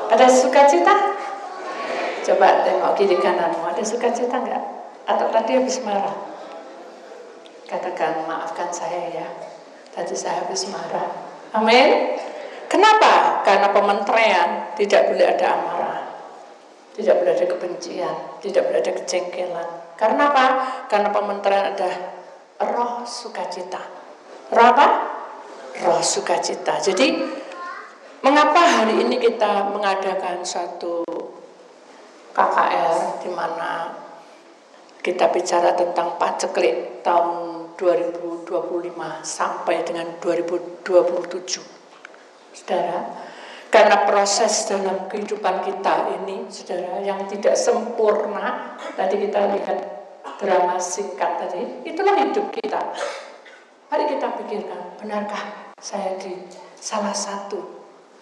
Ada sukacita? Coba tengok kiri kananmu, ada sukacita enggak? Atau tadi habis marah? Katakan, maafkan saya ya, tadi saya habis marah. Amin. Kenapa? Karena pementrean tidak boleh ada amarah, tidak boleh ada kebencian, tidak boleh ada kejengkelan. Karena apa? Karena pementrean ada roh sukacita. Roh apa? Roh sukacita. Jadi mengapa hari ini kita mengadakan satu KKR di mana kita bicara tentang paceklik tahun 2025 sampai dengan 2027, saudara? Karena proses dalam kehidupan kita ini, saudara, yang tidak sempurna. Tadi kita lihat drama singkat tadi, itulah hidup kita. Mari kita pikirkan, benarkah saya di salah satu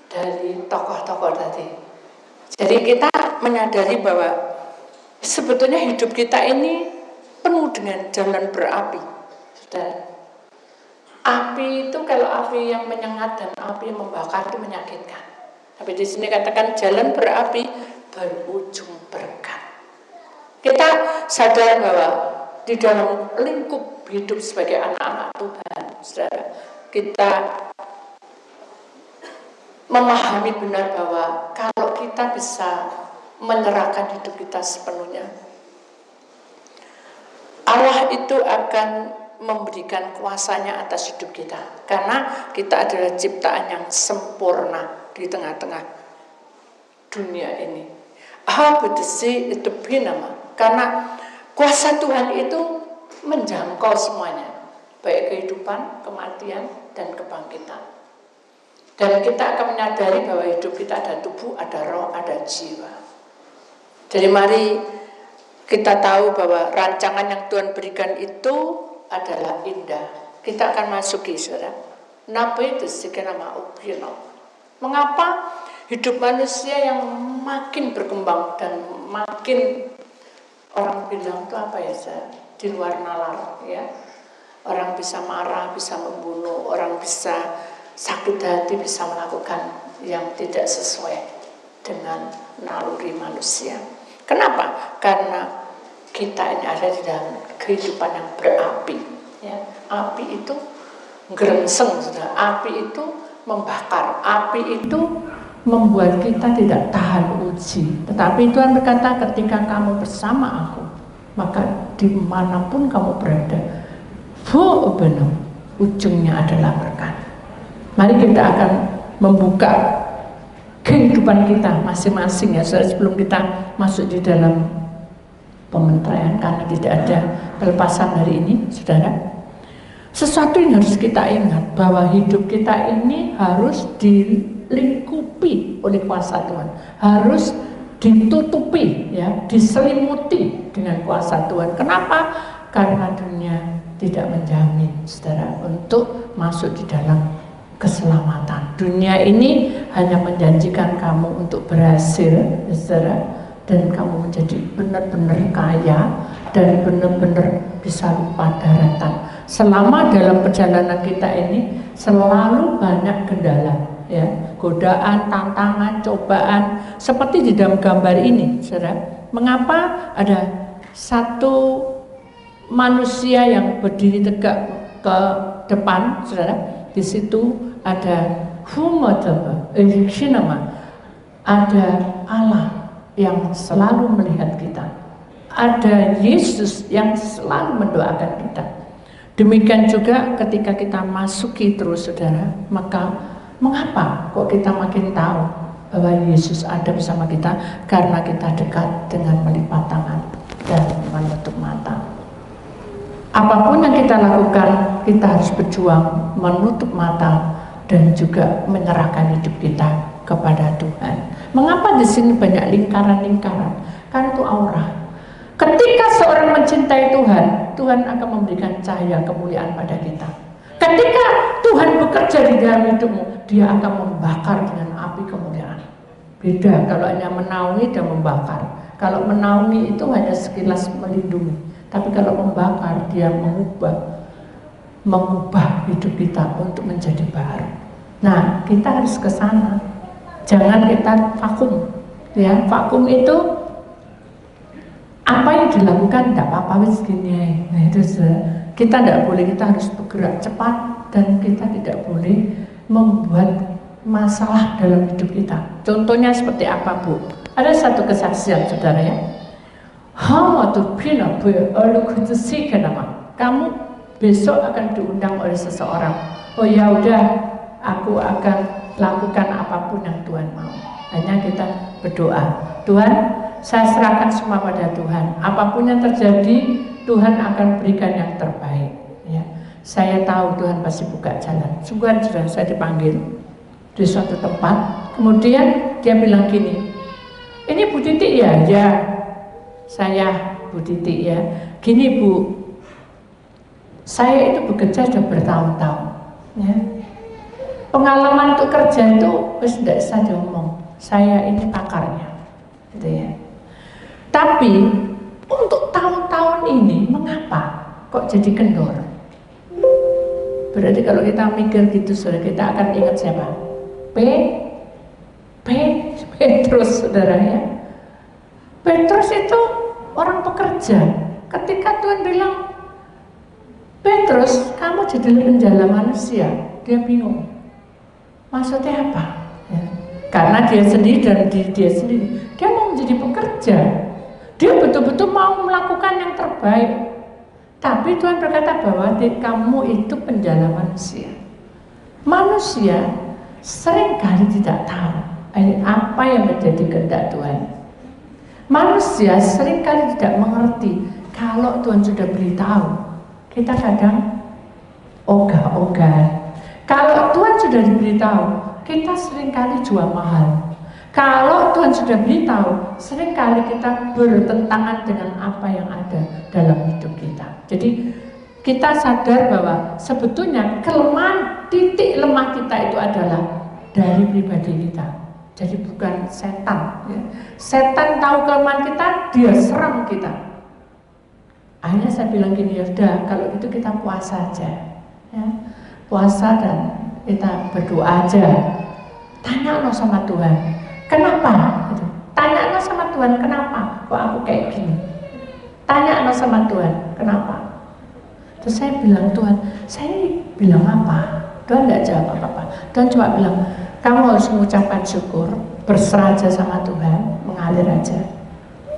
dari tokoh-tokoh tadi? Jadi kita menyadari bahwa sebetulnya hidup kita ini penuh dengan jalan berapi. Saudara, api itu kalau api yang menyengat dan api yang membakar itu menyakitkan. Tapi di sini katakan jalan berapi berujung berkat. Kita sadar bahwa di dalam lingkup hidup sebagai anak-anak Tuhan, saudara, kita memahami benar bahwa kalau kita bisa menyerahkan hidup kita sepenuhnya, Allah itu akan memberikan kuasanya atas hidup kita. Karena kita adalah ciptaan yang sempurna di tengah-tengah dunia ini. Habedesi itu binama. Karena kuasa Tuhan itu menjangkau semuanya, baik kehidupan, kematian, dan kebangkitan. Dan kita akan menyadari bahwa hidup kita ada tubuh, ada roh, ada jiwa. Jadi mari kita tahu bahwa rancangan yang Tuhan berikan itu adalah indah. Kita akan masuki, saudara. Mengapa hidup manusia yang makin berkembang dan makin orang bilang itu apa ya, saudara? Di luar nalar, ya. Orang bisa marah, bisa membunuh, orang bisa sakit hati, bisa melakukan yang tidak sesuai dengan naluri manusia. Kenapa? Karena kita ini ada di dalam kehidupan yang berapi. Ya. Api itu gerengseng, saudara. Api itu membakar. Api itu membuat kita tidak tahan uji. Tetapi Tuhan berkata, ketika kamu bersama aku, maka dimanapun kamu berada, ujungnya adalah berkat. Mari kita akan membuka kehidupan kita masing-masing, ya, saudara, sebelum kita masuk di dalam pementrean, karena tidak ada pelepasan hari ini, saudara. Sesuatu yang harus kita ingat, bahwa hidup kita ini harus dilingkupi oleh kuasa Tuhan, harus ditutupi, ya, diselimuti dengan kuasa Tuhan. Kenapa? Karena dunia tidak menjamin, saudara, untuk masuk di dalam keselamatan. Dunia ini hanya menjanjikan kamu untuk berhasil, saudara, dan kamu menjadi benar-benar kaya dan benar-benar bisa lupa daratan. Selama dalam perjalanan kita ini selalu banyak kendala, ya, godaan, tantangan, cobaan, seperti di dalam gambar ini, saudara. Mengapa ada satu manusia yang berdiri tegak ke depan, saudara? Di situ ada ada Allah yang selalu melihat kita, ada Yesus yang selalu mendoakan kita. Demikian juga ketika kita masuki terus, saudara, maka mengapa kok kita makin tahu bahwa Yesus ada bersama kita? Karena kita dekat dengan melipat tangan dan menutup mata. Apapun yang kita lakukan, kita harus berjuang menutup mata dan juga menyerahkan hidup kita kepada Tuhan. Mengapa di sini banyak lingkaran-lingkaran? Karena itu aura. Ketika seorang mencintai Tuhan, Tuhan akan memberikan cahaya kemuliaan pada kita. Ketika Tuhan bekerja di dalam hidupmu, Dia akan membakar dengan api kemuliaan. Beda kalau hanya menaungi dan membakar. Kalau menaungi itu hanya sekilas melindungi, tapi kalau membakar, Dia mengubah hidup kita untuk menjadi baru. Nah, kita harus ke sana. Jangan kita vakum, ya. Vakum itu apa yang dilakukan tidak apa-apa wis gini. Nah, itu kita tidak boleh, kita harus bergerak cepat dan kita tidak boleh membuat masalah dalam hidup kita. Contohnya seperti apa, Bu? Ada satu kesaksian, saudara, ya. Kamu besok akan diundang oleh seseorang. Oh ya udah, aku akan lakukan apapun yang Tuhan mau. Hanya kita berdoa, Tuhan, saya serahkan semua pada Tuhan. Apapun yang terjadi, Tuhan akan berikan yang terbaik. Ya, saya tahu Tuhan pasti buka jalan. Sungguhan sudah saya dipanggil di suatu tempat. Kemudian dia bilang gini, ini Bu Titik ya? Ya, saya Bu Titik ya. Gini Bu, saya itu bekerja sudah bertahun-tahun. Ya. Pengalaman untuk kerja itu wis tidak bisa diomong. Saya ini pakarnya, gitu ya. Tapi untuk tahun-tahun ini mengapa kok jadi kendor? Berarti kalau kita mikir gitu, saudara, kita akan ingat siapa? Petrus, saudara, ya. Petrus itu orang pekerja. Ketika Tuhan bilang, Petrus, kamu jadilah penjala manusia, dia bingung. Maksudnya apa? Ya. Karena dia sendiri dan dia sendiri, dia mau menjadi pekerja. Dia betul-betul mau melakukan yang terbaik. Tapi Tuhan berkata bahwa kamu itu penjala manusia. Manusia seringkali tidak tahu apa yang menjadi kehendak Tuhan. Manusia seringkali tidak mengerti. Kalau Tuhan sudah beritahu, kita kadang ogah-ogah. Kalau Tuhan sudah diberitahu, kita seringkali jual mahal. Kalau Tuhan sudah beritahu, seringkali kita bertentangan dengan apa yang ada dalam hidup kita. Jadi kita sadar bahwa sebetulnya kelemahan, titik lemah kita itu adalah dari pribadi kita. Jadi bukan setan. Ya. Setan tahu kelemahan kita, dia serang kita. Akhirnya saya bilang gini, ya udah, kalau gitu kita puasa aja. Ya. Puasa dan kita berdoa aja. Tanya lo sama Tuhan, kenapa? Tanya lo sama Tuhan, kenapa? Kok aku kayak gini? Tanya lo sama Tuhan, kenapa? Terus saya bilang, Tuhan, saya ini bilang apa? Tuhan tidak jawab apa-apa. Tuhan cuma bilang, kamu harus mengucapkan syukur, berserah aja sama Tuhan, mengalir aja.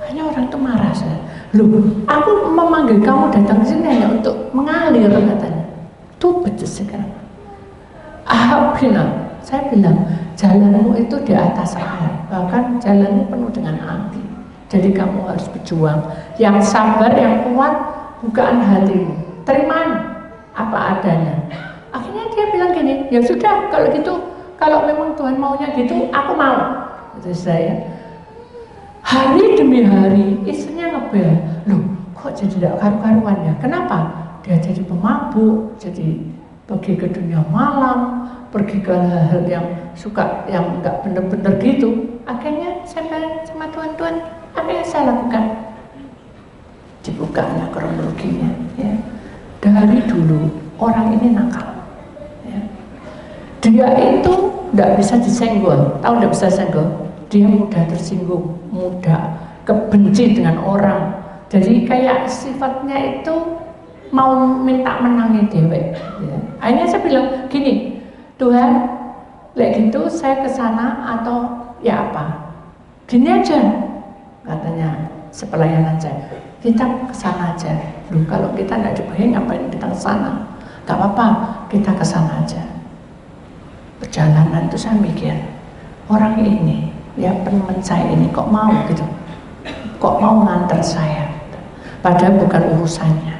Hanya orang itu marah saya. Loh, aku memanggil kamu datang ke sini hanya untuk mengalir, katanya. Tuh betul sekarang. Ahabina, saya bilang, jalanmu itu di atas air, bahkan jalanmu penuh dengan api. Jadi kamu harus berjuang. Yang sabar, yang kuat, bukaan hatimu. Terima apa adanya. Akhirnya dia bilang gini, ya sudah, kalau gitu, kalau memang Tuhan maunya gitu, aku mau. Itu saya. Hari demi hari, istrinya ngebel. Loh, kok jadi tidak karu-karuan ya? Kenapa? Dia jadi pemabuk, jadi pergi ke dunia malam, pergi ke hal-hal yang suka, yang nggak bener-bener gitu. Akhirnya saya bilang sama Tuhan, apa yang saya lakukan? Dibukanya kronologinya. Ya. Dari dulu orang ini nakal. Ya. Dia itu nggak bisa disenggol, tahu nggak bisa senggol? Dia mudah tersinggung, mudah kebenci dengan orang. Jadi kayak sifatnya itu mau minta menangi dewek. Ya. Akhirnya saya bilang gini, Tuhan, kayak gitu saya ke sana atau ya apa? Gini aja, katanya sepelayanan saya. Kita ke sana aja. Loh, kalau kita nggak dibayar, ngapain kita ke sana? Gak apa-apa, kita ke sana aja. Perjalanan itu saya mikir, orang ini, ya teman saya ini kok mau gitu, kok mau nganter saya, padahal bukan urusannya.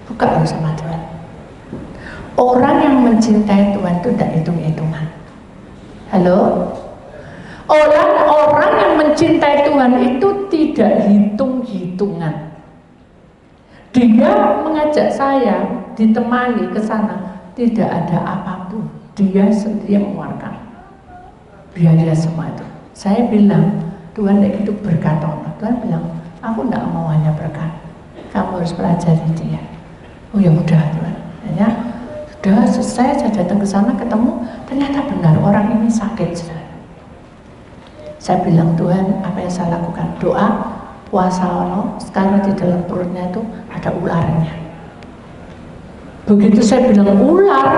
Bukan sama Tuhan. Orang yang mencintai Tuhan itu tidak hitung-hitungan. Halo? Orang yang mencintai Tuhan itu tidak hitung-hitungan. Dia mengajak saya ditemani ke sana, tidak ada apapun. Dia sendiri yang mengeluarkan biaya semua itu. Saya bilang, Tuhan kayak gitu berkat Allah. Tuhan bilang, aku tidak mau hanya berkat. Kamu harus pelajari dia. Oh ya udah Tuhan, ya sudah selesai. Saya datang ke sana ketemu, ternyata benar orang ini sakit. Saya bilang, Tuhan, apa yang saya lakukan? Doa, puasa, sekarang di dalam perutnya itu ada ularnya. Begitu saya bilang ular,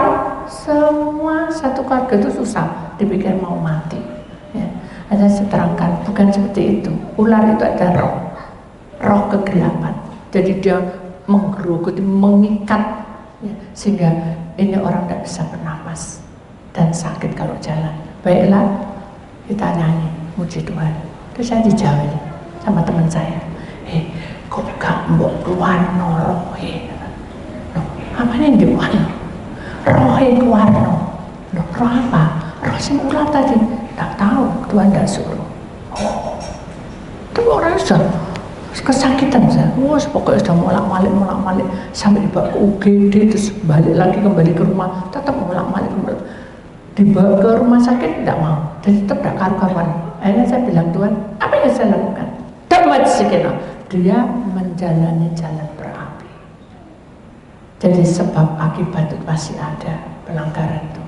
semua satu keluarga itu susah, dipikir mau mati. Ya. Ada saya terangkan, bukan seperti itu. Ular itu ada roh kegelapan. Jadi dia menggerogoti, mengikat, ya, sehingga ini orang tidak bisa bernapas dan sakit kalau jalan. Baiklah, kita nyanyi, muji Tuhan. Terus saya dijawab sama teman saya, kok gak mbok keluar roh? Apa yang keluar? Roh keluar, roh apa? Roh sing ular tadi, tak tahu, Tuhan tidak suruh. Itu orang sudah kesakitan saya. Pokoknya sudah molak-malik sampai dibawa ke UGD, terus balik lagi kembali ke rumah, tetap molak-malik dibawa ke rumah sakit tidak mau, jadi tetap tidak karu-karuan. Akhirnya saya bilang, Tuhan, apa yang saya lakukan? Dia menjalani jalan berapi. Jadi sebab akibat itu pasti ada pelanggaran itu.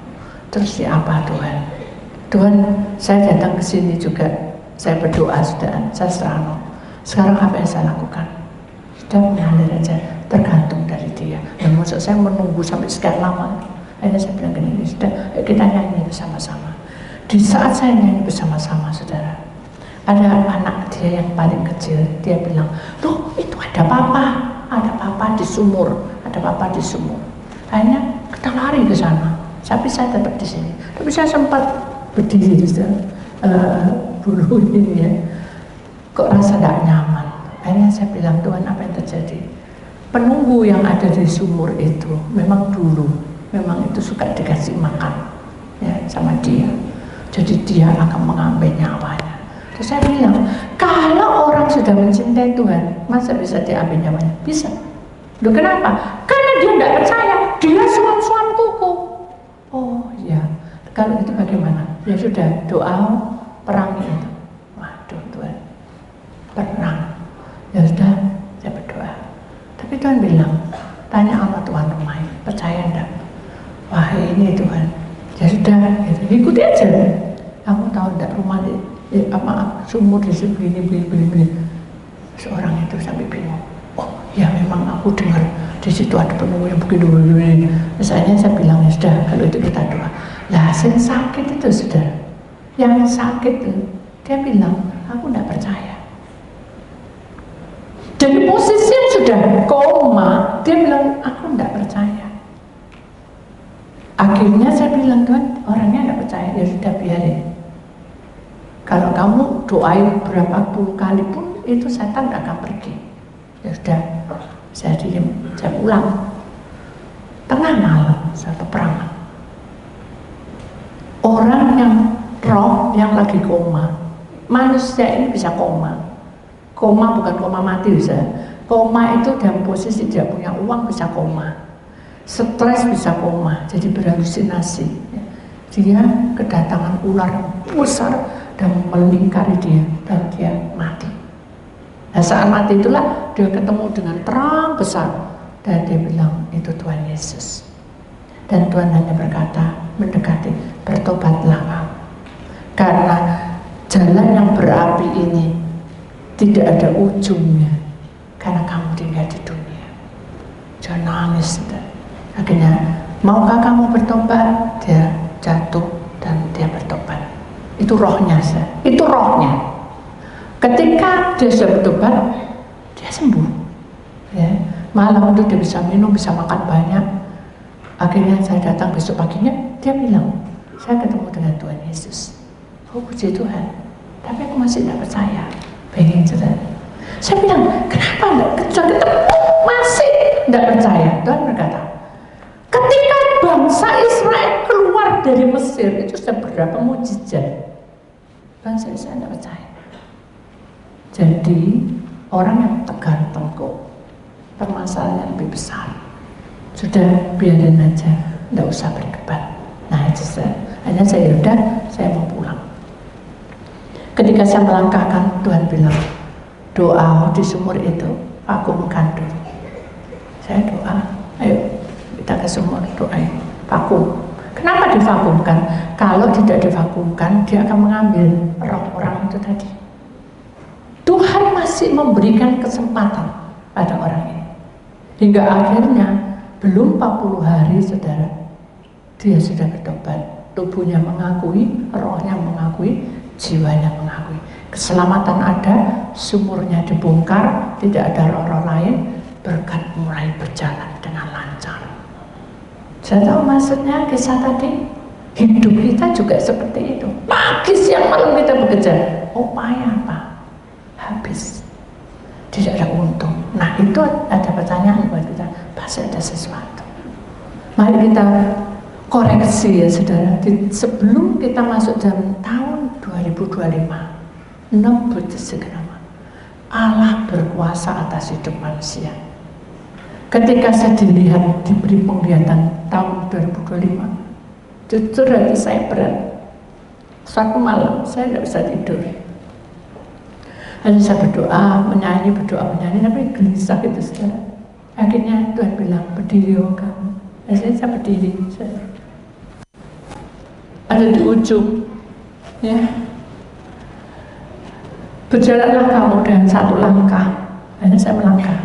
Terus apa Tuhan? Tuhan, saya datang ke sini juga, saya berdoa sudah, saya serano. Sekarang apa yang saya lakukan? Sudah mengalir aja, tergantung dari dia. Dan maksud saya menunggu sampai sekian lama. Akhirnya saya bilang gini, sudah, kita nyanyi bersama-sama. Di saat saya nyanyi bersama-sama, saudara, ada anak dia yang paling kecil, dia bilang, loh itu ada papa di sumur, ada papa di sumur. Akhirnya kita lari ke sana, tapi saya tetap di sini. Tapi saya sempat berdiri di bulu ini ya, kok rasa tidak nyaman. Akhirnya saya bilang, Tuhan, apa yang terjadi? Penunggu yang ada di sumur itu memang dulu, memang itu suka dikasih makan ya sama dia. Jadi dia akan mengambil nyawanya. Terus saya bilang, kalau orang sudah mencintai Tuhan, masa bisa diambil nyawanya? Bisa. Loh kenapa? Karena dia tidak percaya, dia suam-suam kuku. Oh iya, kalau itu bagaimana? Ya sudah, doa perangi itu. Waduh Tuhan, perang. Ya sudah, saya berdoa. Tapi Tuhan bilang, tanya sama Tuhan rumah, percaya enggak? Wah ini Tuhan, ya sudah, gitu. Ikuti aja. Kamu tahu enggak rumah di sumur di sini begini. Seorang itu sampai bingung. Oh ya memang aku dengar di situ ada penunggu yang begini. Misalnya saya bilang, ya sudah, kalau itu kita doa. Lah yang sakit itu sudah, yang sakit itu dia bilang, aku enggak percaya. Jadi posisi yang sudah koma, dia bilang, aku enggak percaya. Akhirnya saya bilang, Tuhan, orangnya enggak percaya, ya sudah biarin. Kalau kamu doain berapa puluh kali pun, itu setan enggak akan pergi. Ya sudah, saya diam, saya pulang. Tengah malam, saya peperangan. Orang yang roh yang lagi koma, manusia ini bisa koma. Koma bukan koma mati bisa. Koma itu dalam posisi tidak punya uang bisa koma. Stres bisa koma, jadi berhalusinasi. Dia kedatangan ular yang besar dan melingkari dia dan dia mati. Nah saat mati itulah dia ketemu dengan terang besar dan dia bilang itu Tuhan Yesus. Dan Tuhan hanya berkata, mendekati, bertobatlah kamu. Karena jalan yang berapi ini tidak ada ujungnya karena kamu tinggal di dunia. Jangan nangis. Akhirnya, maukah kamu bertobat? Dia jatuh dan dia bertobat. Itu rohnya, itu rohnya. Ketika dia sudah bertobat, dia sembuh. Ya. Malam itu dia bisa minum, bisa makan banyak. Akhirnya saya datang besok paginya, dia bilang, saya ketemu dengan Tuhan Yesus. Oh puji Tuhan, tapi aku masih tidak percaya. Pengen cerita. Saya bilang, kenapa enggak ketemu masih tidak percaya? Tuhan berkata, ketika bangsa Israel keluar dari Mesir itu sudah berapa mujizat. Bangsa Israel tidak percaya. Jadi orang yang tegar tengkuk, permasalahan yang lebih besar. Sudah biarin aja, tidak usah berdebat. Nah itu hanya saya udah, saya mau pulang. Ketika saya melangkahkan, Tuhan bilang, doa di sumur itu, vakumkan dulu. Saya doa, ayo kita ke sumur, doain, vakum. Kenapa divakumkan? Kalau tidak divakumkan, dia akan mengambil roh orang orang itu tadi. Tuhan masih memberikan kesempatan pada orang ini. Hingga akhirnya belum 40 hari saudara, dia sudah bertobat. Tubuhnya mengakui, rohnya mengakui, jiwanya mengakui. Keselamatan ada, sumurnya dibongkar, tidak ada roh-roh lain, berkat mulai berjalan dengan lancar. Saya tahu maksudnya kisah tadi. Hidup kita juga seperti itu. Pagi siang malam kita bekerja. Upaya apa? Habis. Tidak ada untung. Nah itu ada pertanyaan buat kita. Pasti ada sesuatu. Mari kita koreksi ya saudara. Sebelum kita masuk dalam tahun 2025, Allah berkuasa atas hidup manusia. Ketika saya diberi penglihatan tahun 2025, jujur hati saya berat. Suatu malam saya tidak bisa tidur. Hanya saya berdoa, menyanyi, tapi gelisah gitu saudara. Akhirnya Tuhan bilang, berdiri kamu. Akhirnya saya berdiri. Ada di ujung, ya. Berjalanlah kamu dengan satu langkah. Akhirnya saya melangkah.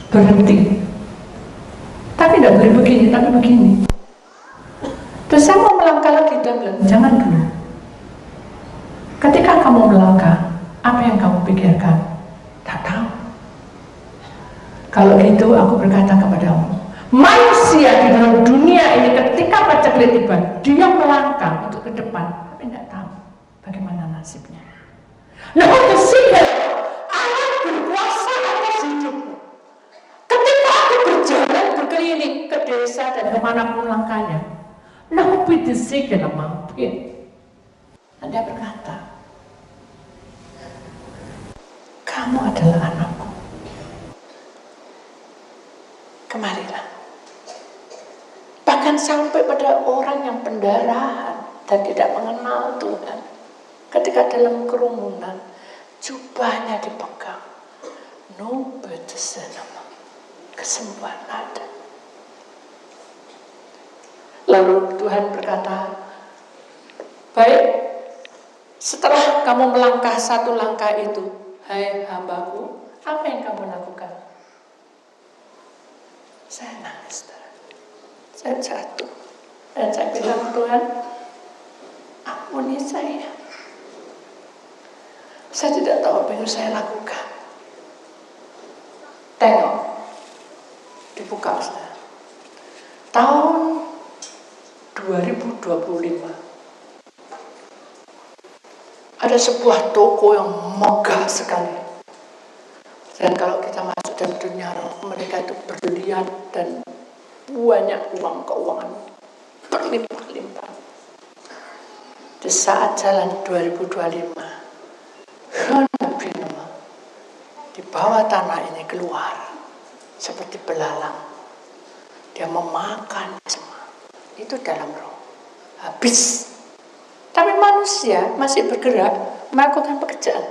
Berhenti. Tapi tidak boleh begini, tapi begini. Terus saya mau melangkah lagi, dan bilang, jangan dulu. Ketika kamu melangkah, apa yang kamu pikirkan? Tak tahu. Kalau gitu aku berkata kepadamu, manusia di dalam dunia ini ketika paceklik tiba, dia melangkah untuk ke depan, tapi tidak tahu bagaimana nasibnya. Nah, itu sih Allah berkuasa atas hidupmu. Ketika aku berjalan berkeliling ke desa dan kemanapun langkahnya, nah, bidisikan mampir. Dan dia berkata, kamu adalah anakku. Kemarilah. Bahkan sampai pada orang yang pendarahan dan tidak mengenal Tuhan, ketika dalam kerumunan, jubahnya dipegang. No bedesenama. Kesembuhan ada. Lalu Tuhan berkata, baik, setelah kamu melangkah satu langkah itu, hai hambaku, apa yang kamu lakukan? Saya nangis, saya jatuh, dan saya bilang, Tuhan, ampuni saya. Saya tidak tahu apa yang saya lakukan. Tengok, dibuka saudara. Tahun 2025 ada sebuah toko yang megah sekali. Dan kalau kita masuk dalam dunia roh, mereka itu berlian dan banyak keuangan berlimpah-limpah. Di saat jalan 2025, di bawah tanah ini keluar seperti belalang. Dia memakan semua. Itu dalam roh. Habis. Tapi manusia masih bergerak, melakukan pekerjaan.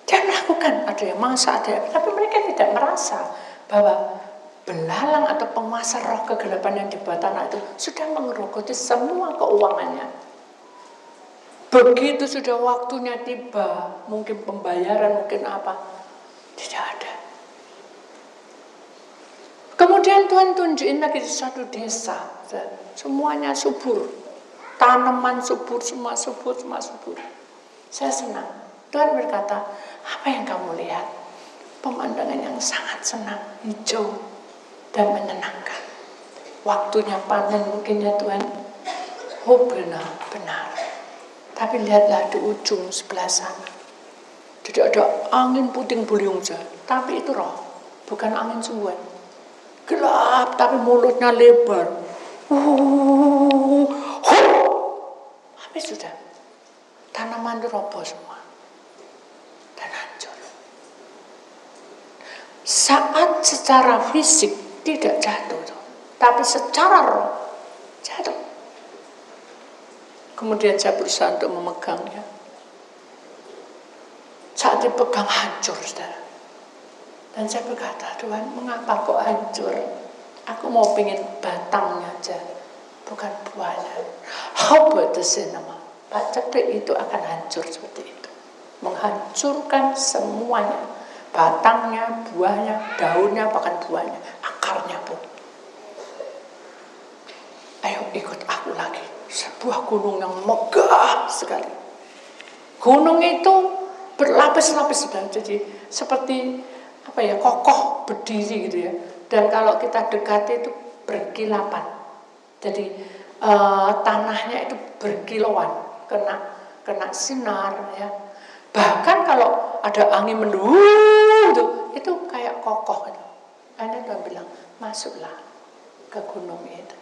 Dia melakukan, ada yang masak, tapi mereka tidak merasa bahwa belalang atau penguasa roh kegelapan yang di bawah tanah itu sudah mengerogoti semua keuangannya. Begitu sudah waktunya tiba, mungkin pembayaran, mungkin apa, tidak ada. Kemudian Tuhan tunjukin lagi di suatu desa, semuanya subur, tanaman subur, semua subur. Saya senang. Tuhan berkata, apa yang kamu lihat? Pemandangan yang sangat senang, hijau dan menyenangkan. Waktunya panen mungkin ya Tuhan. Oh benar. Tapi lihatlah di ujung sebelah sana. Tidak ada angin puting beliung saja, tapi itu roh, bukan angin sungguhan. Gelap tapi mulutnya lebar. Habis sudah. Tanaman itu roboh semua dan hancur. Saat secara fisik tidak jatuh, tapi secara roh jatuh. Kemudian saya berusaha untuk memegangnya. Saat dipegang hancur, saudara. Dan saya berkata, Tuhan, mengapa kok hancur? Aku mau pingin batangnya aja, bukan buahnya. How about the cinema? paceklik itu akan hancur seperti itu, menghancurkan semuanya, batangnya, buahnya, daunnya, bahkan buahnya, akarnya pun. Ayo ikut aku lagi, sebuah gunung yang megah sekali. Gunung itu berlapis-lapis, jadi seperti kokoh berdiri gitu ya. Dan kalau kita dekati itu berkilapan, jadi tanahnya itu berkilauan, kena sinar ya. Bahkan kalau ada angin mendung itu kayak kokoh gitu. Anda Tuhan bilang masuklah ke gunung itu.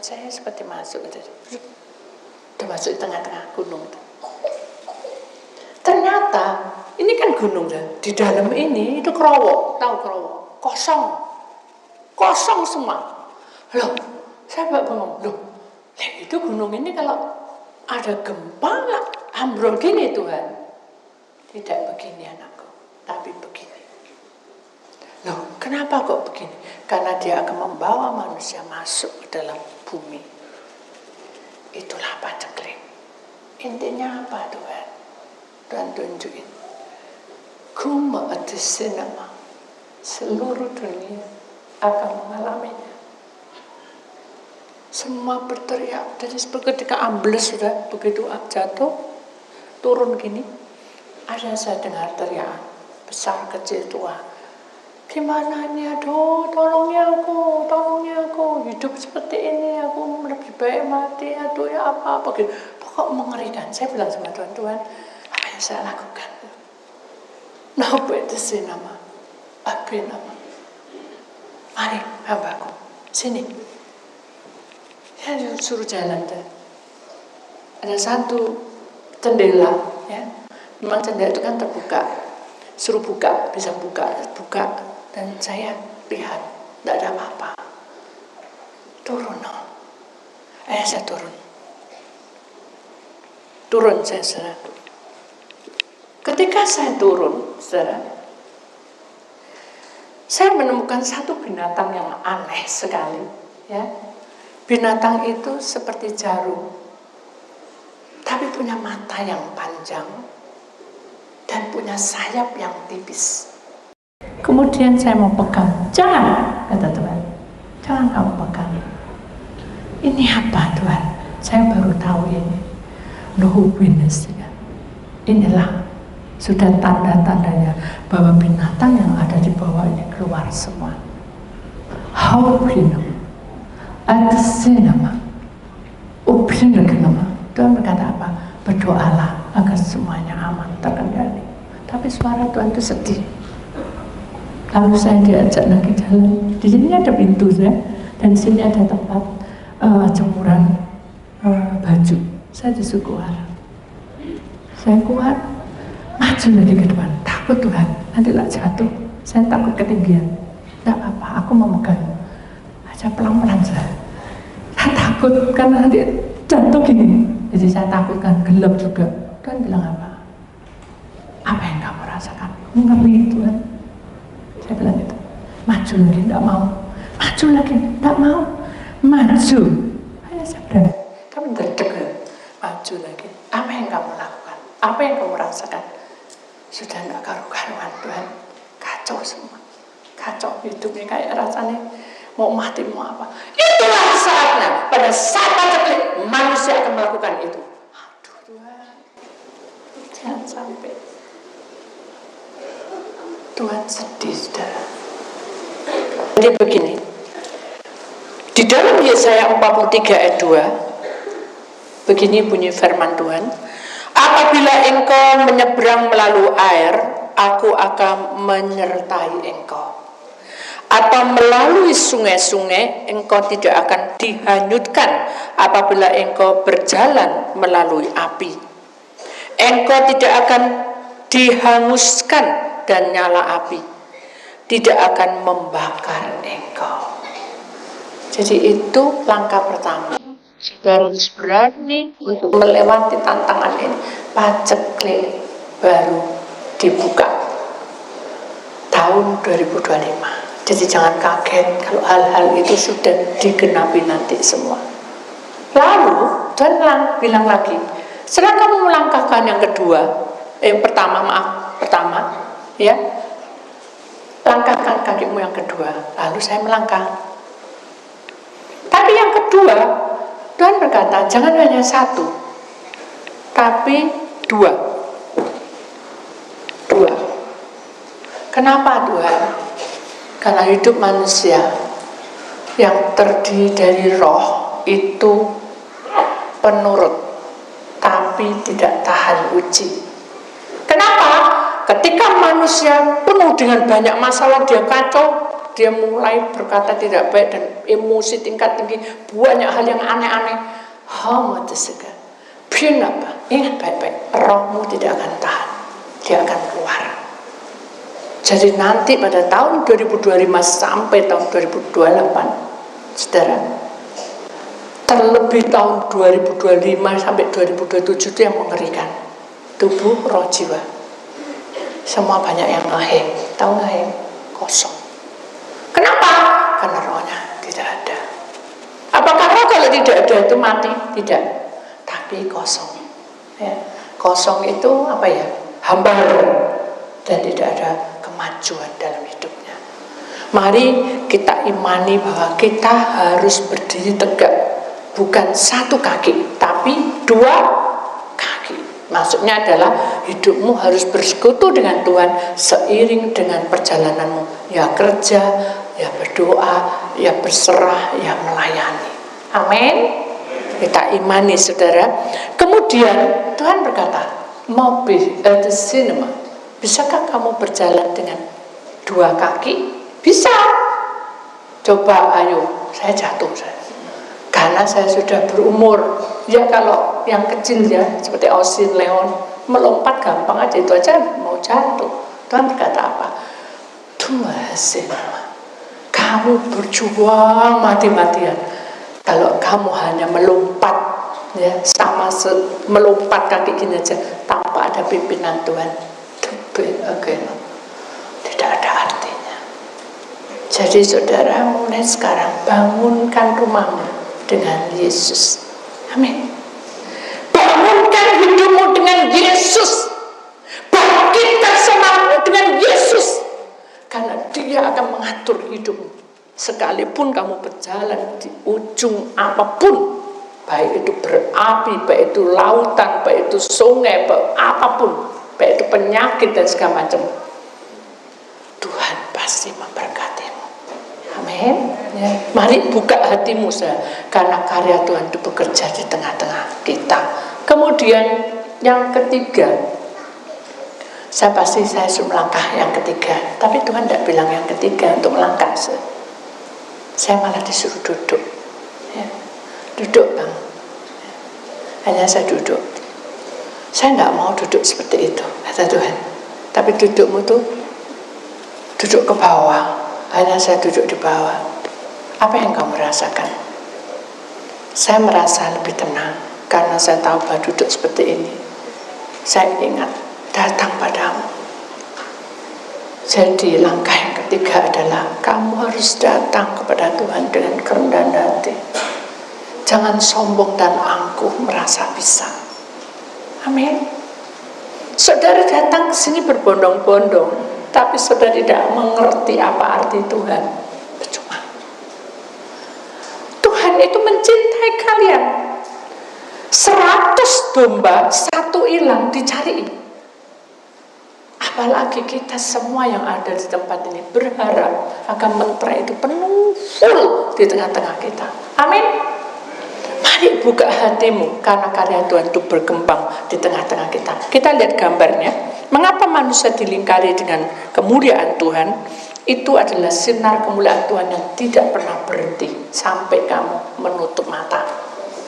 Saya seperti masuk gitu. Udah masuk di tengah-tengah gunung itu. Ternyata ini kan gunung ya. Di dalam ini itu kerowo, tahu kerowo? Kosong semua. Loh, saya bingung. Loh, itu gunung ini kalau ada gempa ambrol gini Tuhan. Tidak begini anakku, tapi begini. Loh, kenapa kok begini? Karena dia akan membawa manusia masuk ke dalam bumi. Itulah paceklik. Intinya apa Tuhan? Tuhan tunjukin. Kuma adesinama. Seluruh dunia akan mengalaminya. Semua berteriak. Jadi ketika ambles sudah begitu jatuh, turun gini. Ada saya dengar teriakan besar kecil tua. Gimana ini aduh, tolongnya aku, hidup seperti ini, aku lebih baik mati, aduh ya apa gitu. Pokok mengerikan. Saya bilang sama Tuhan, apa yang saya lakukan? Napa itu sih nama? Apa nama? Mari hambaku, sini. Saya suruh jalan deh. Ada satu jendela, ya. Memang jendela itu kan terbuka. Suruh buka, bisa buka. Dan saya lihat, tidak ada apa-apa. Turun. Saya turun. Turun saya, saudara. Ketika saya turun, saudara, saya menemukan satu binatang yang aneh sekali. Ya. Binatang itu seperti jarum, tapi punya mata yang panjang dan punya sayap yang tipis. Kemudian saya mau pegang, jangan, kata Tuhan, jangan kamu pegang. Ini apa Tuhan? Saya baru tahu ini. No witness. Inilah sudah tanda-tandanya bahwa binatang yang ada di bawah ini keluar semua. How binatang? Ada sinama, nama. Tuhan berkata apa? Berdoalah agar semuanya aman, terkendali. Tapi suara Tuhan itu sedih. Lalu saya diajak lagi jalan. Di sini ada pintu ya, dan di sini ada tempat jemuran baju. Saya disuruh keluar. Saya keluar, maju lagi ke depan. Takut Tuhan, nanti tak jatuh. Saya takut ketinggian. Tidak apa-apa, aku mau megang. Aja pelan-pelan saya. Saya takut karena nanti jatuh gini. Jadi saya takutkan, gelap juga. Tuhan bilang apa? Apa yang kamu rasakan? Ngeri Tuhan. Saya bilang gitu. Maju lagi, tidak mau. Maju lagi, tidak mau. Maju. Saya bilang, kamu terdek. Maju lagi. Apa yang kamu lakukan? Apa yang kamu rasakan? Sudah tidak karu-karuan Tuhan. Kacau semua. Kacau hidupnya kayak rasanya mau mati mau apa. Itulah saatnya. Pada saat paceklik manusia akan melakukan itu. Aduh Tuhan, jangan sampai. Tuhan sedih saudara. Jadi begini, di dalam Yesaya 43 ayat 2 begini bunyi firman Tuhan, apabila engkau menyeberang melalui air, aku akan menyertai engkau. Atau melalui sungai-sungai, engkau tidak akan dihanyutkan. Apabila engkau berjalan melalui api, engkau tidak akan dihanguskan, dan nyala api tidak akan membakar engkau. Jadi itu langkah pertama. Saudara harus berani untuk melewati tantangan ini. Paceklik baru dibuka tahun 2025. Jadi jangan kaget kalau hal-hal itu sudah digenapi nanti semua. Lalu Tuhan bilang lagi, Setelah kamu melangkahkan yang kedua, pertama, ya, langkahkan kakimu yang kedua, lalu saya melangkah. Tapi yang kedua, Tuhan berkata, jangan hanya satu, tapi dua. Kenapa Tuhan? Karena hidup manusia yang terdiri dari roh itu penurut, tapi tidak tahan uji. Kenapa? Ketika manusia penuh dengan banyak masalah, dia kacau, dia mulai berkata tidak baik dan emosi tingkat tinggi, banyak hal yang aneh-aneh. Biar apa? Ingat baik-baik, rohmu tidak akan tahan, dia akan keluar. Jadi nanti pada tahun 2025 sampai tahun 2028, saudara, terlebih tahun 2025 sampai 2027 itu yang mengerikan. Tubuh, roh, jiwa, semua banyak yang ngeheng. Tahu ngeheng? Kosong. Kenapa? Karena rohnya tidak ada. Apakah roh kalau tidak ada itu mati? Tidak. Tapi kosong. Ya. Kosong itu apa ya? Hambar. Dan tidak ada kemajuan dalam hidupnya. Mari kita imani bahwa kita harus berdiri tegak, bukan satu kaki, tapi dua kaki. Maksudnya adalah hidupmu harus bersekutu dengan Tuhan seiring dengan perjalananmu. Ya kerja, ya berdoa, ya berserah, ya melayani. Amin. Kita imani, saudara. Kemudian Tuhan berkata, mobil at the cinema. Bisakah kamu berjalan dengan dua kaki? Bisa. Coba, ayo. Saya jatuh. Karena saya sudah berumur. Ya kalau yang kecil ya, seperti Ausin, Leon, melompat gampang aja. Itu aja mau jatuh. Tuhan berkata apa? Tuhan, kamu berjuang mati-matian. Kalau kamu hanya melompat, ya sama melompat kaki gini aja, tanpa ada pimpinan Tuhan, tidak ada artinya. Jadi saudara, mulai sekarang bangunkan rumahmu dengan Yesus. Amin. Bangunkan hidupmu dengan Yesus. Bangkitkan semangatmu dengan Yesus. Karena Dia akan mengatur hidupmu. Sekalipun kamu berjalan di ujung apapun, baik itu berapi, baik itu lautan, baik itu sungai, baik apapun, baik itu penyakit dan segala macam, Tuhan pasti memberkatimu. Amin. Ya. Mari buka hatimu, karena karya Tuhan itu bekerja di tengah-tengah kita. Kemudian yang ketiga, saya suruh melangkah yang ketiga, tapi Tuhan tidak bilang yang ketiga untuk melangkah. Saya malah disuruh duduk. Ya. Duduk, Bang. Hanya saya duduk. Saya tidak mau duduk seperti itu, kata Tuhan. Tapi dudukmu tuh duduk ke bawah. Hanya saya duduk di bawah. Apa yang kamu rasakan? Saya merasa lebih tenang karena saya tahu bahwa duduk seperti ini, saya ingat datang padamu. Jadi langkah yang ketiga adalah kamu harus datang kepada Tuhan dengan kerendahan hati. Jangan sombong dan angkuh merasa bisa. Amin. Saudara datang ke sini berbondong-bondong, tapi saudara tidak mengerti apa arti Tuhan. Percuma. Tuhan itu mencintai kalian. 100 domba, 1 hilang, dicariin. Apalagi kita semua yang ada di tempat ini berharap akan mentera itu penuh full di tengah-tengah kita. Amin. Mari buka hatimu karena karya Tuhan itu berkembang di tengah-tengah kita. Kita lihat gambarnya. Mengapa manusia dilingkari dengan kemuliaan Tuhan? Itu adalah sinar kemuliaan Tuhan yang tidak pernah berhenti sampai kamu menutup mata.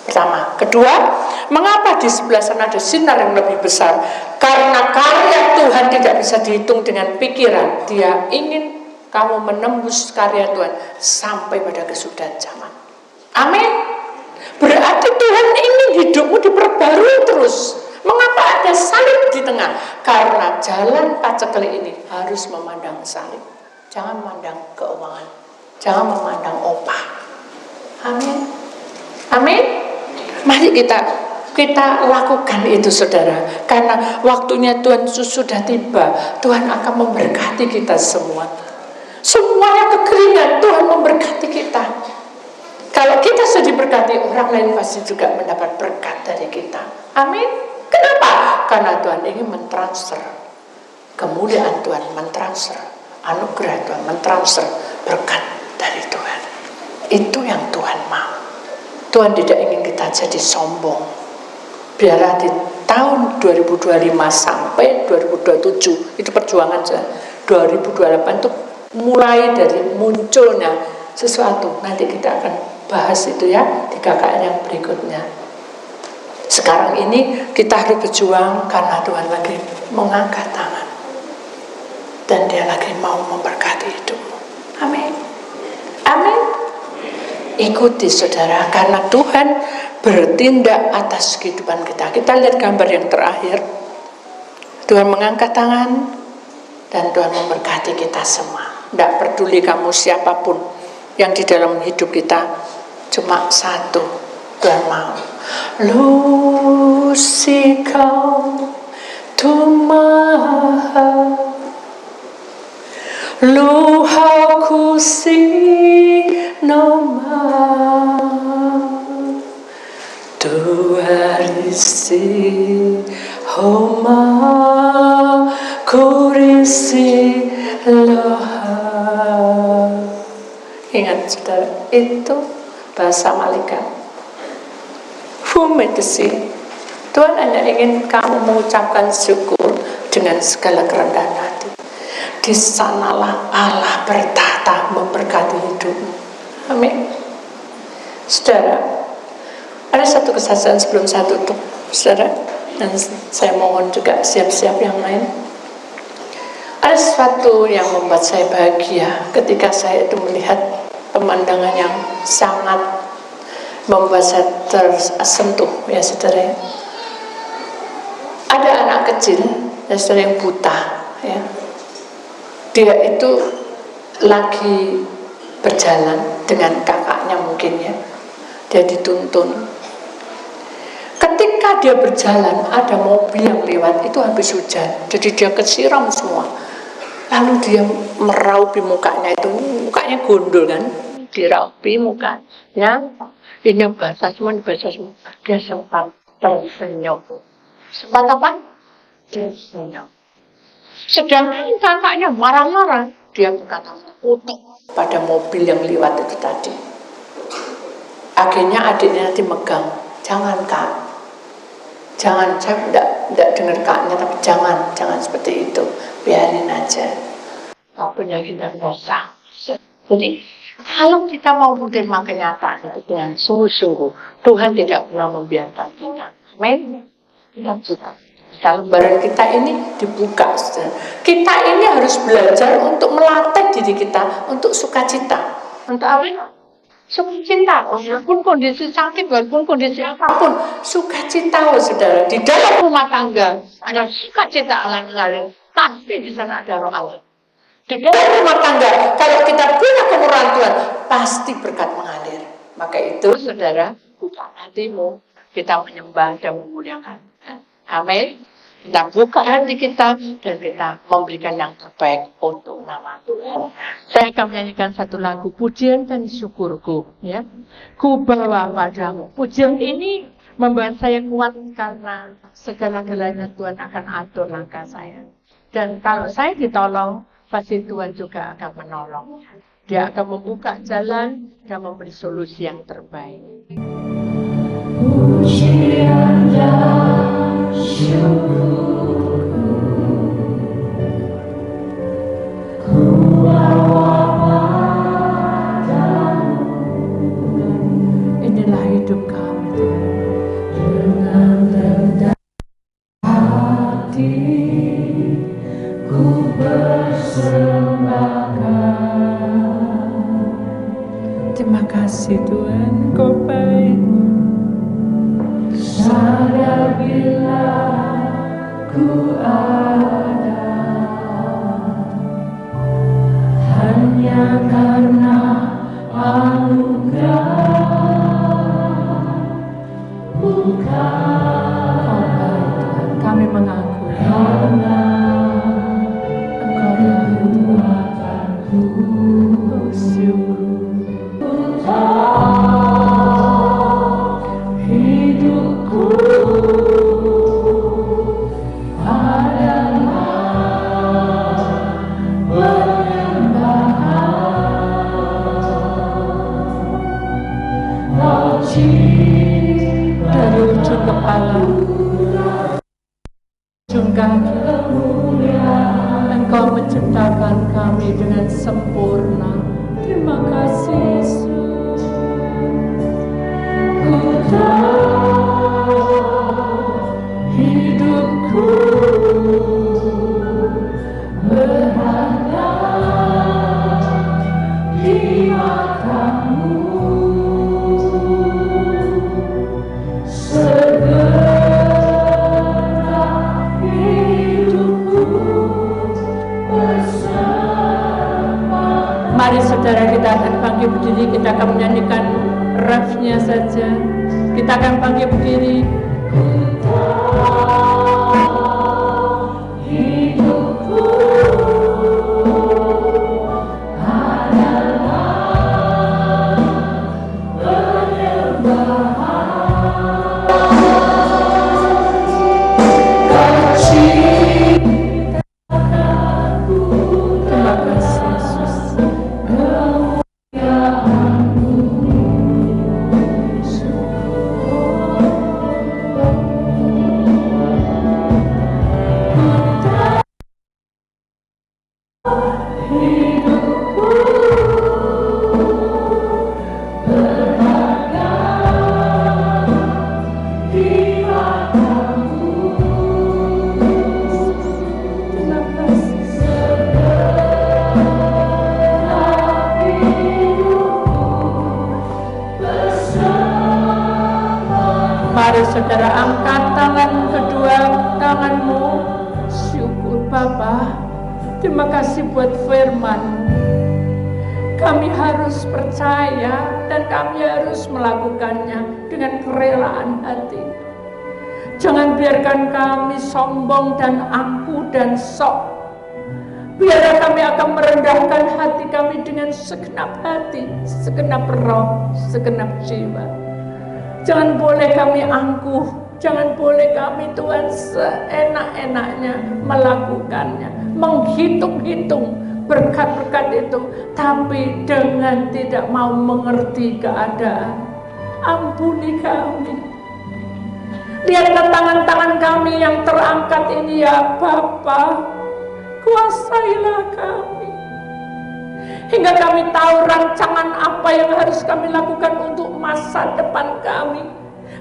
Pertama. Kedua, mengapa di sebelah sana ada sinar yang lebih besar? Karena karya Tuhan tidak bisa dihitung dengan pikiran. Dia ingin kamu menembus karya Tuhan sampai pada kesudahan zaman. Amin. Berarti Tuhan ingin hidupmu diperbarui terus. Mengapa ada salib di tengah? Karena jalan paceklik ini harus memandang salib. Jangan memandang keuangan. Jangan memandang opah. Amin. Amin. Mari kita kita lakukan itu saudara, karena waktunya Tuhan sudah tiba. Tuhan akan memberkati kita semua. Semuanya kekeringan, Tuhan memberkati kita. Kalau kita sudah diberkati, orang lain pasti juga mendapat berkat dari kita. Amin. Kenapa? Karena Tuhan ingin mentransfer kemuliaan, Tuhan mentransfer anugerah, Tuhan mentransfer berkat dari Tuhan. Itu yang Tuhan mau. Tuhan tidak ingin kita jadi sombong. Biarlah di tahun 2025 sampai 2027 itu perjuangan saja. 2028 itu mulai dari munculnya sesuatu. Nanti kita akan bahas itu ya di KKN yang berikutnya. Sekarang ini kita harus berjuang karena Tuhan lagi mengangkat tangan dan Dia lagi mau memberkati hidupmu. Amin. Amin. Ikuti saudara, karena Tuhan bertindak atas kehidupan kita. Kita lihat gambar yang terakhir. Tuhan mengangkat tangan dan Tuhan memberkati kita semua. Tidak peduli kamu siapapun yang di dalam hidup kita, cuma satu, Tuhan mau. Lucy come to my heart, luha ku sing no more. Tuarisi homa kurisi loha. Ingat saudara, itu bahasa malaikat. Fumetesi. Tuhan hanya ingin kamu mengucapkan syukur dengan segala kerendahan hati. Di sanalah Allah bertata memberkati hidupmu. Amin. Saudara, ada satu kesaksian sebelum saya tutup, saudara, dan saya mohon juga siap-siap yang lain. Ada sesuatu yang membuat saya bahagia ketika saya itu melihat pemandangan yang sangat membuat saya tersentuh, ya saudara. Ada anak kecil, ya saudara, yang buta, ya. Dia itu lagi berjalan dengan kakaknya mungkin ya. Dia dituntun. Ketika dia berjalan, ada mobil yang lewat, itu habis hujan, jadi dia kesiram semua. Lalu dia meraupi mukanya, itu mukanya gondol kan, diraupi mukanya. Ini basah semua, dia sempat tersenyum. Sempat apa? Tersenyum. Sedangkan kakaknya marah-marah, dia berkata kutuk pada mobil yang lewat itu tadi. Akhirnya adiknya nanti megang, jangan kak, jangan, saya tidak dengar kaknya, tapi jangan seperti itu, biarin aja. Waktunya kita bosan. Jadi kalau kita mau menerima kenyataan itu dengan sungguh-sungguh, Tuhan tidak pernah membiarkan kita. Amin. Lembaran kita ini dibuka. Kita ini harus belajar untuk melatih diri kita untuk sukacita. Untuk apa? Sukacita, walaupun kondisi sakit, walaupun kondisi apapun, sukacita, saudara. Di dalam rumah tangga ada sukacita Allah mengalir, pasti di sana ada roh Allah. Di dalam rumah tangga, kalau kita punya kemurahan Tuhan, pasti berkat mengalir. Maka itu, saudara, buka hatimu, kita menyembah dan memuliakan. Amin. Kita buka hati kita dan kita memberikan yang terbaik untuk nama Tuhan. Saya akan menyanyikan satu lagu, pujian dan syukurku, ya. Ku bawa padamu. Pujian ini membuat saya kuat karena segala-galanya Tuhan akan atur langkah saya. Dan kalau saya ditolong, pasti Tuhan juga akan menolong. Dia akan membuka jalan dan memberi solusi yang terbaik. Pujian dan syukurku, ku bawa padamu. Inilah hidup kami, Tuhan. Dengan rendah hati ku persembahkan. Terima kasih Tuhan, Kau baik. Sadar bila Allah, ujung Engkau menciptakan kami dengan sempurna. Terima kasih Yesus. Ku tahu hidupku berharga di matamu. Mari saudara, kita akan bangkit berdiri, kita akan menyanyikan refnya saja. Kita akan bangkit berdiri. Hidupku adalah saudara, angkat tangan kedua tanganmu. Syukur Bapa, terima kasih buat firman. Kami harus percaya dan kami harus melakukannya dengan kerelaan hati. Jangan biarkan kami sombong dan angkuh dan sok. Biarlah kami akan merendahkan hati kami dengan segenap hati, segenap roh, segenap jiwa. Jangan boleh kami angkuh, jangan boleh kami Tuhan seenak-enaknya melakukannya, menghitung-hitung berkat-berkat itu, tapi dengan tidak mau mengerti keadaan. Ampuni kami. Lihatlah tangan-tangan kami yang terangkat ini ya Bapa, kuasailah kami. Hingga kami tahu rancangan apa yang harus kami lakukan untuk masa depan kami.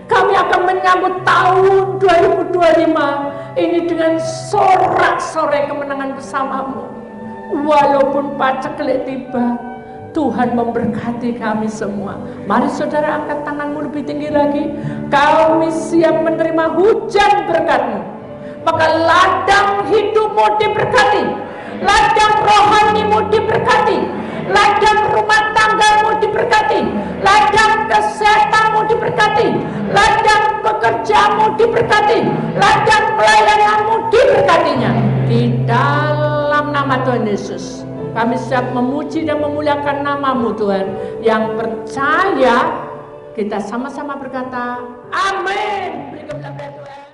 Kami akan menyambut tahun 2025 ini dengan sorak-sorai kemenangan bersamamu. Walaupun paceklik tiba, Tuhan memberkati kami semua. Mari saudara, angkat tanganmu lebih tinggi lagi. Kami siap menerima hujan berkat-Mu. Maka ladang hidupmu diberkati, ladang rohanimu diberkati, ladang rumah tanggamu diberkati, ladang kesehatanmu diberkati, ladang pekerjaanmu diberkati, ladang pelayananmu diberkatinya. Di dalam nama Tuhan Yesus, kami siap memuji dan memuliakan nama-Mu Tuhan. Yang percaya, kita sama-sama berkata, amin. Beri kemuliaan Tuhan.